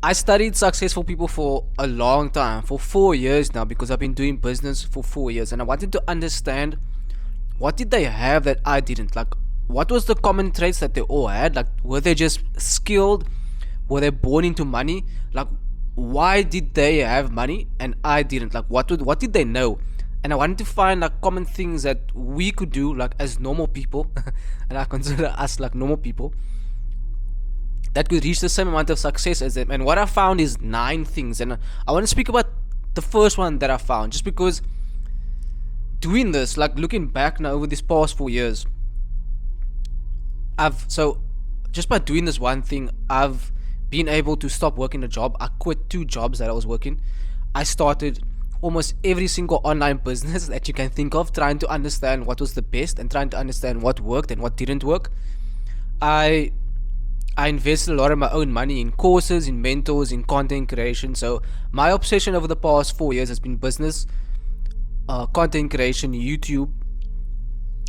I studied successful people for a long time, for 4 years now, because I've been doing business for 4 years, and I wanted to understand what did they have that I didn't. Like, what was the common traits that they all had? Like, were they just skilled? Were they born into money? Like, why did they have money and I didn't? Like, what did they know? And I wanted to find like common things that we could do, like as normal people, and I consider us like normal people that could reach the same amount of success as them. And what I found is 9 things, and I want to speak about the first one that I found, just because doing this, like looking back now over these past 4 years, I've so just by doing this one thing, I've been able to stop working a job. I quit 2 jobs that I was working. I started almost every single online business that you can think of, trying to understand what was the best and trying to understand what worked and what didn't work. I I invested a lot of my own money in courses, in mentors, in content creation. So my obsession over the past 4 years has been business, content creation, YouTube,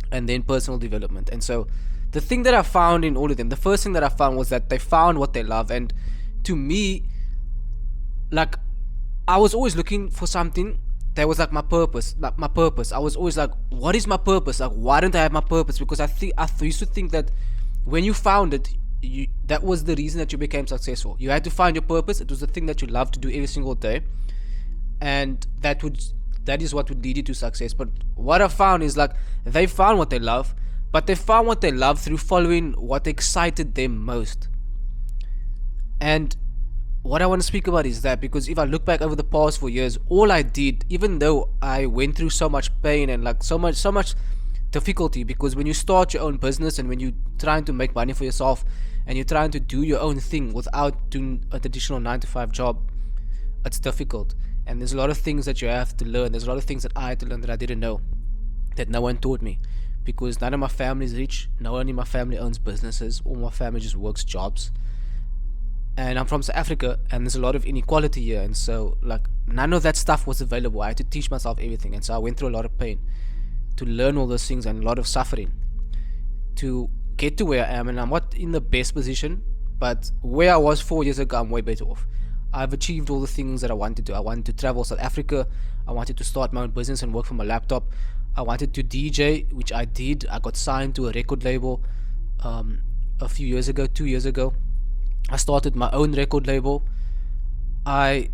and then personal development. And so the thing that I found in all of them, the first thing that I found was that they found what they love. And to me, like, I was always looking for something that was like my purpose, like my purpose. I was always like, what is my purpose? Like, why don't I have my purpose? Because I used to think that when you found it, that was the reason that you became successful. You had to find your purpose. It was the thing that you love to do every single day, and that is what would lead you to success. But what I found is like they found what they love, but they found what they love through following what excited them most. And what I want to speak about is that, because if I look back over the past 4 years, all I did, even though I went through so much pain and like so much difficulty, because when you start your own business and when you're trying to make money for yourself and you're trying to do your own thing without doing a traditional 9 to 5 job, it's difficult. And there's a lot of things that you have to learn. There's a lot of things that I had to learn that I didn't know, that no one taught me, because none of my family is rich. No one in my family owns businesses. All my family just works jobs. And I'm from South Africa, and there's a lot of inequality here, and so like none of that stuff was available. I had to teach myself everything, and so I went through a lot of pain to learn all those things and a lot of suffering to get to where I am. And I'm not in the best position, but where I was 4 years ago, I'm way better off. I've achieved all the things that I wanted to. I wanted to travel South Africa. I wanted to start my own business and work from a laptop. I wanted to DJ, which I did. I got signed to a record label a few years ago, 2 years ago. I started my own record label. I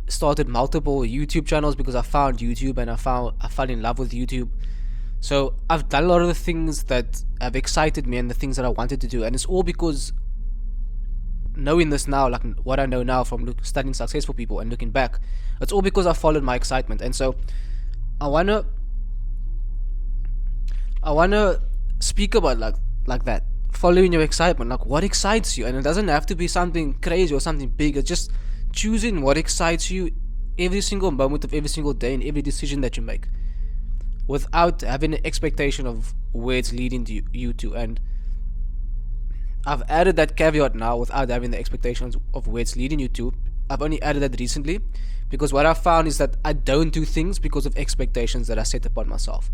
started multiple YouTube channels because I found YouTube, and I fell in love with YouTube. So I've done a lot of the things that have excited me and the things that I wanted to do, and it's all because knowing this now, like what I know now from studying successful people and looking back, it's all because I followed my excitement. And so I wanna speak about like that, following your excitement. Like, what excites you? And it doesn't have to be something crazy or something big. It's just choosing what excites you every single moment of every single day and every decision that you make, without having an expectation of where it's leading you to. And I've added that caveat now, without having the expectations of where it's leading you to. I've only added that recently, because what I found is that I don't do things because of expectations that I set upon myself.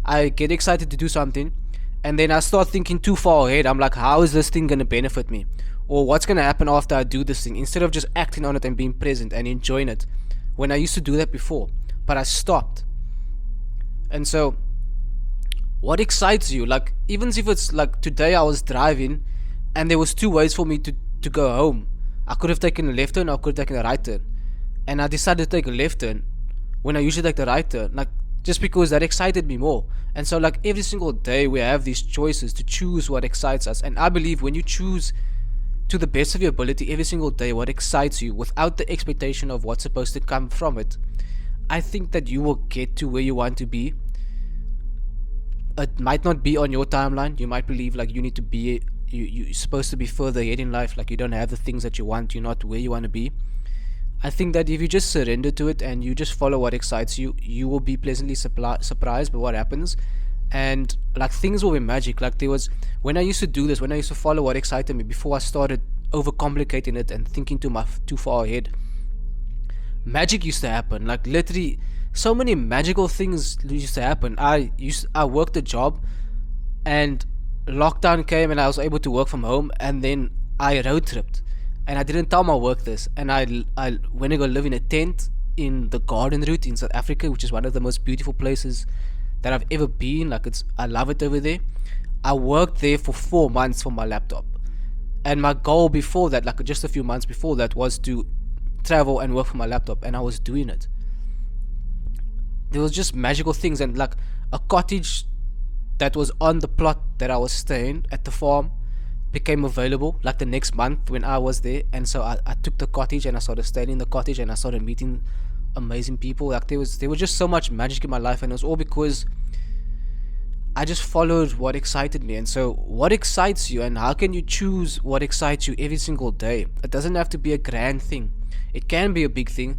I get excited to do something, and then I start thinking too far ahead. I'm like, how is this thing going to benefit me? Or what's going to happen after I do this thing? Instead of just acting on it and being present and enjoying it, when I used to do that before, but I stopped. And so, what excites you? Like, even if it's like today I was driving and there was 2 ways for me to go home. I could have taken a left turn, or I could have taken a right turn. And I decided to take a left turn when I usually take the right turn. Like, just because that excited me more. And so like every single day we have these choices to choose what excites us. And I believe when you choose to the best of your ability every single day what excites you, without the expectation of what's supposed to come from it, I think that you will get to where you want to be. It might not be on your timeline. You might believe like you need to be, you're supposed to be further ahead in life, like you don't have the things that you want, you're not where you want to be. I think that if you just surrender to it and you just follow what excites you, you will be pleasantly surprised by what happens. And like things will be magic. Like there was, when I used to do this, when I used to follow what excited me before I started overcomplicating it and thinking too far ahead, magic used to happen. Like literally so many magical things used to happen. I worked a job, and lockdown came and I was able to work from home, and then I road tripped. and I didn't tell my work this. And I went to go live in a tent in the Garden Route in South Africa, which is one of the most beautiful places that I've ever been. Like, I love it over there. I worked there for 4 months for my laptop, and my goal before that, like just a few months before that, was to travel and work for my laptop, and I was doing it. There was just magical things, and like a cottage that was on the plot that I was staying at the farm became available like the next month when I was there. And so I took the cottage and I started staying in the cottage, and I started meeting amazing people. Like there was just so much magic in my life, and it was all because I just followed what excited me. And so what excites you, and how can you choose what excites you every single day? It doesn't have to be a grand thing. It can be a big thing,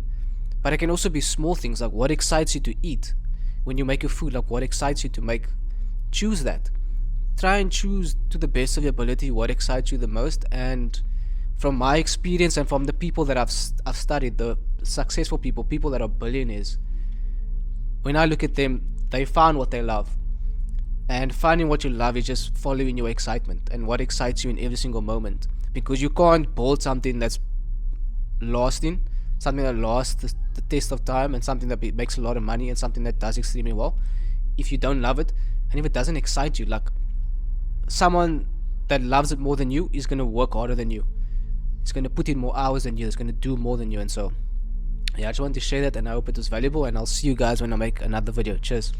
but it can also be small things, like what excites you to eat when you make your food, like what excites you to make. Choose that. Try and choose to the best of your ability what excites you the most. And from my experience and from the people that I've studied, the successful people that are billionaires, when I look at them, they found what they love. And finding what you love is just following your excitement and what excites you in every single moment. Because you can't build something that's lasting, something that lasts the test of time, and something that makes a lot of money, and something that does extremely well, if you don't love it, and if it doesn't excite you. Like, someone that loves it more than you is going to work harder than you. It's going to put in more hours than you. It's going to do more than you. And so, yeah, I just wanted to share that, and I hope it was valuable, and I'll see you guys when I make another video. Cheers.